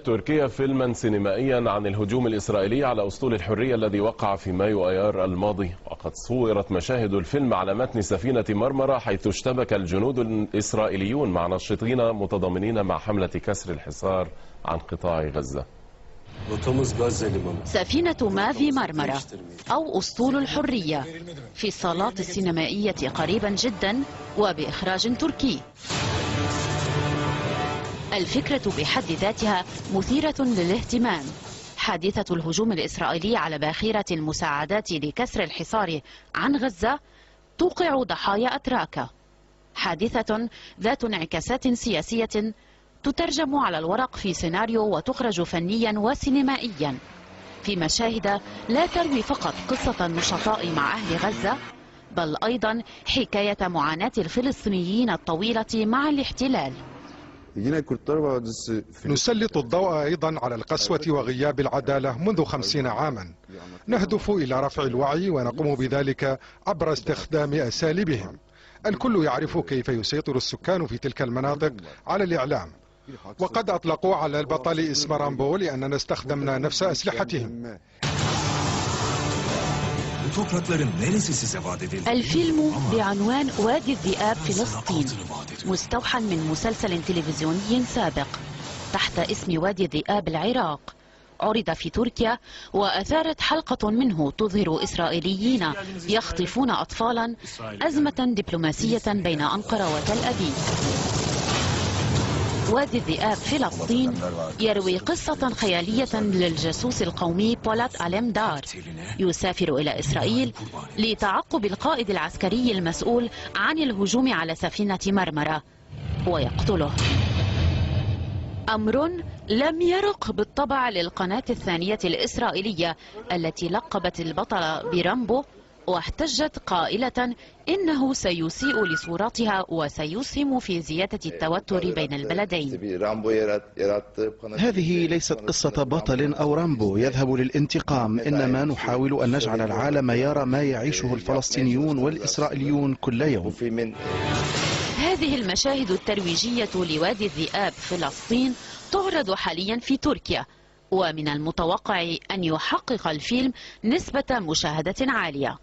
تركيا فيلما سينمائيا عن الهجوم الإسرائيلي على أسطول الحرية الذي وقع في مايو أيار الماضي، وقد صورت مشاهد الفيلم على متن سفينة مرمرة حيث اشتبك الجنود الإسرائيليون مع ناشطين متضامنين مع حملة كسر الحصار عن قطاع غزة. سفينة مافي مرمرة أو أسطول الحرية في الصالات السينمائية قريبا جدا وبإخراج تركي. الفكرة بحد ذاتها مثيرة للاهتمام. حادثة الهجوم الإسرائيلي على باخرة المساعدات لكسر الحصار عن غزة توقع ضحايا أتراك. حادثة ذات انعكاسات سياسية تترجم على الورق في سيناريو وتخرج فنيا وسينمائيا في مشاهد لا تروي فقط قصة النشطاء مع أهل غزة، بل أيضا حكاية معاناة الفلسطينيين الطويلة مع الاحتلال. نسلط الضوء أيضا على القسوة وغياب العدالة منذ 50 عاما. نهدف إلى رفع الوعي ونقوم بذلك عبر استخدام أساليبهم. الكل يعرف كيف يسيطر السكان في تلك المناطق على الإعلام، وقد أطلقوا على البطل اسم رامبو لأننا استخدمنا نفس أسلحتهم. الفيلم بعنوان وادي الذئاب فلسطين مستوحى من مسلسل تلفزيوني سابق تحت اسم وادي الذئاب العراق، عرض في تركيا وأثارت حلقة منه تظهر إسرائيليين يخطفون أطفالا أزمة دبلوماسية بين أنقرة وتل أبيب. وادي الذئاب فلسطين يروي قصة خيالية للجاسوس القومي بولات أليمدار يسافر إلى إسرائيل لتعقب القائد العسكري المسؤول عن الهجوم على سفينة مرمرة ويقتله. أمر لم يرق بالطبع للقناة الثانية الإسرائيلية التي لقبت البطل برامبو، واحتجت قائلة إنه سيسيء لصورتها وسيسهم في زيادة التوتر بين البلدين. هذه ليست قصة بطل أو رامبو يذهب للانتقام، إنما نحاول أن نجعل العالم يرى ما يعيشه الفلسطينيون والإسرائيليون كل يوم. هذه المشاهد الترويجية لوادي الذئاب فلسطين تعرض حاليا في تركيا، ومن المتوقع أن يحقق الفيلم نسبة مشاهدة عالية.